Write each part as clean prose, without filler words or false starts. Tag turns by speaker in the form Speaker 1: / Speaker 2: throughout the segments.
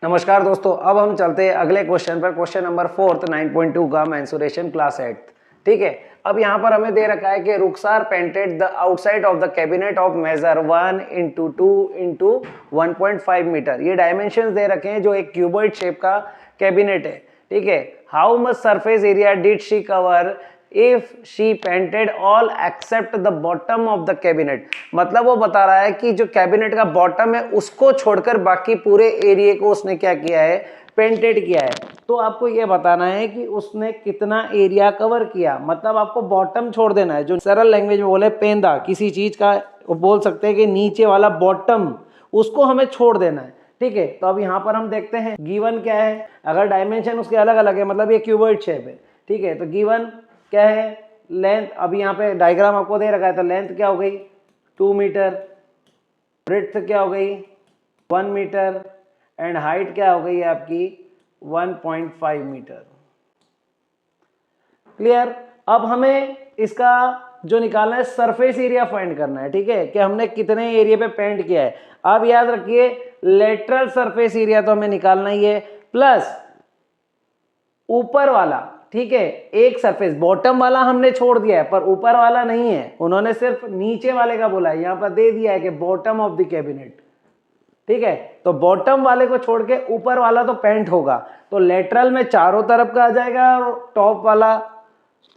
Speaker 1: नमस्कार दोस्तों, अब हम चलते हैं अगले क्वेश्चन पर। क्वेश्चन नंबर 4 9.2 का मेंसुरेशन क्लास 8। ठीक है, अब यहाँ पर हमें दे रखा है कि Rukhsar painted the outside of the cabinet of measure 1 into 2 into 1.5 metre. ये डायमेंशन दे रखे हैं जो एक क्यूबॉइड शेप का कैबिनेट है। ठीक है, how much surface area did she cover if she painted all except the bottom of the cabinet. मतलब वो बता रहा है कि जो कैबिनेट का बॉटम है उसको छोड़कर बाकी पूरे एरिया को उसने क्या किया है, पेंटेड किया है। तो आपको ये बताना है कि उसने कितना एरिया कवर किया। मतलब आपको बॉटम छोड़ देना है, जो सरल लैंग्वेज में बोले पेंदा किसी चीज का, बोल सकते हैं कि नीचे वाला बॉटम, उसको हमें छोड़ देना है। ठीक है, तो अब यहाँ पर हम देखते हैं गिवन क्या है। अगर डायमेंशन उसके अलग अलग है, मतलब ये क्यूबॉइड शेप है। ठीक है, तो गिवन क्या है, लेंथ। अभी यहाँ पे डायग्राम आपको दे रखा है, तो लेंथ क्या हो गई 2 मीटर, ब्रेड्थ क्या हो गई 1 मीटर एंड हाइट क्या हो गई है आपकी 1.5 मीटर। क्लियर। अब हमें इसका जो निकालना है सरफेस एरिया फाइंड करना है। ठीक है, कि हमने कितने एरिया पे पेंट किया है। अब याद रखिए लेटरल सरफेस एरिया तो हमें निकालना ही है, प्लस ऊपर वाला। ठीक है, एक सरफेस बॉटम वाला हमने छोड़ दिया है पर ऊपर वाला नहीं है, उन्होंने सिर्फ नीचे वाले का बोला है। यहां पर दे दिया है कि बॉटम ऑफ द कैबिनेट। ठीक है, तो बॉटम वाले को छोड़ के ऊपर वाला तो पेंट होगा, तो लेटरल में चारों तरफ का आ जाएगा और टॉप वाला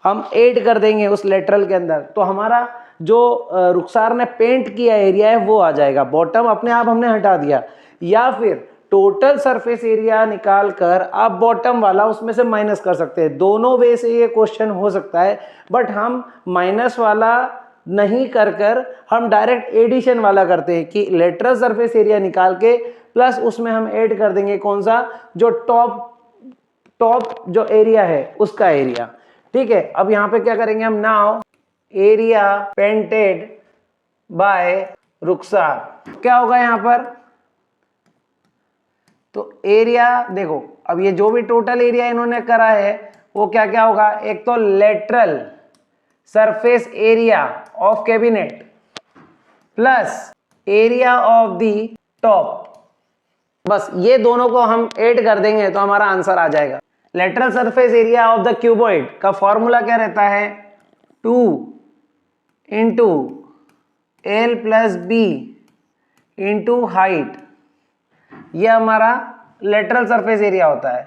Speaker 1: हम ऐड कर देंगे उस लेटरल के अंदर। तो हमारा जो रुखसार ने पेंट किया एरिया है वो आ जाएगा। बॉटम अपने आप हमने हटा दिया, या फिर टोटल सरफेस एरिया निकाल कर आप बॉटम वाला उसमें से माइनस कर सकते हैं। दोनों वे से ये क्वेश्चन हो सकता है, बट हम माइनस वाला नहीं कर हम डायरेक्ट एडिशन वाला करते हैं कि लेटरल सरफेस एरिया निकाल के प्लस उसमें हम ऐड कर देंगे कौन सा, जो टॉप जो एरिया है उसका एरिया। ठीक है, अब यहाँ पे क्या करेंगे हम, नाउ एरिया पेंटेड बाय रुखसार क्या होगा यहाँ पर। तो एरिया देखो, अब ये जो भी टोटल एरिया इन्होंने करा है वो क्या क्या होगा। एक तो lateral surface area of cabinet plus area of the top, बस ये दोनों को हम ऐड कर देंगे तो हमारा आंसर आ जाएगा। Lateral surface area of the cuboid का फॉर्मूला क्या रहता है, 2 into L plus B into height, ये हमारा लेटरल सरफेस एरिया होता है।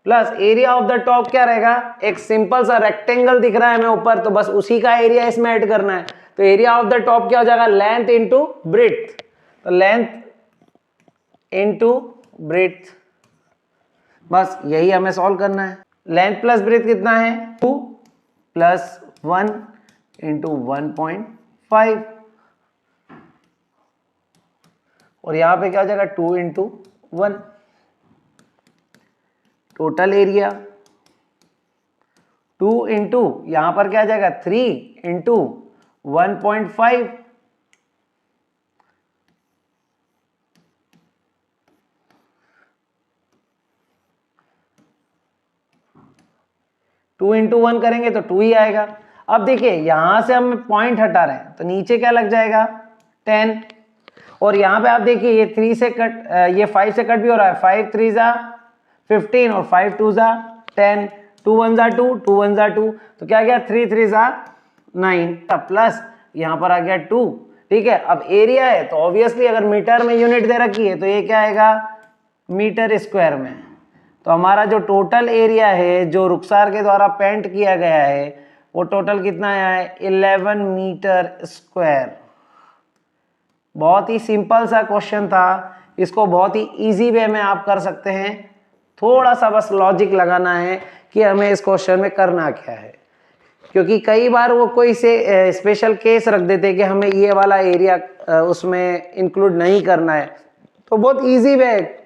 Speaker 1: Plus area of the top क्या रहेगा, एक सिंपल सा रेक्टेंगल दिख रहा है हमें ऊपर, तो बस उसी का एरिया इसमें ऐड करना है। तो एरिया ऑफ द टॉप क्या हो जाएगा, लेंथ इंटू ब्रेड्थ। तो लेंथ इंटू ब्रेड्थ, बस यही हमें सॉल्व करना है। लेंथ प्लस ब्रेड्थ कितना है, 2 प्लस 1 इंटू 1.5, और यहां पे क्या हो जाएगा 2 इंटू 1। टोटल एरिया 2 इंटू यहां पर क्या आ जाएगा 3 इंटू 1.5, टू इंटू 1 करेंगे तो 2 ही आएगा। अब देखिए यहां से हम पॉइंट हटा रहे हैं तो नीचे क्या लग जाएगा 10, और यहाँ पे आप देखिए ये 3 से कट, ये 5 से कट भी हो रहा है। 5 3 जा 15 और 5 2 जा 10, 2 1 जा 2, 2 1 जा 2, तो क्या गया 3 3 जा 9, प्लस यहाँ पर आ गया 2। ठीक है, अब एरिया है तो ऑब्वियसली अगर मीटर में यूनिट दे रखी है तो ये क्या आएगा मीटर स्क्वायर में। तो हमारा जो टोटल एरिया है जो रुखसार के द्वारा पेंट किया गया है वो टोटल कितना आया है 11 मीटर स्क्वायर। बहुत ही सिंपल सा क्वेश्चन था, इसको बहुत ही इजी वे में आप कर सकते हैं। थोड़ा सा बस लॉजिक लगाना है कि हमें इस क्वेश्चन में करना क्या है, क्योंकि कई बार वो कोई से स्पेशल केस रख देते हैं कि हमें ये वाला एरिया उसमें इंक्लूड नहीं करना है। तो बहुत इजी वे है,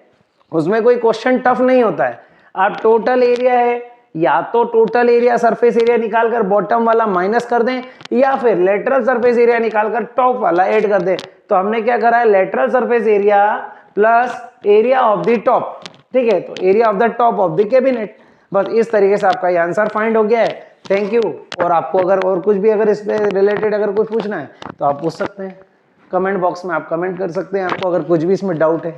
Speaker 1: उसमें कोई क्वेश्चन टफ नहीं होता है। आप टोटल एरिया है, या तो टोटल एरिया सरफेस एरिया निकालकर बॉटम वाला माइनस कर दें, या फिर लेटरल सरफेस एरिया निकालकर टॉप वाला ऐड कर दें। तो हमने क्या करा है, lateral surface area plus area of the top. ठीक है, तो area of the top of the cabinet. बस इस तरीके से आपका ये आंसर फाइंड हो गया है। Thank you. और आपको अगर और कुछ भी अगर इस पे रिलेटेड अगर कुछ पूछना है तो आप पूछ सकते हैं, कमेंट बॉक्स में आप कमेंट कर सकते हैं, आपको अगर कुछ भी इसमें डाउट है।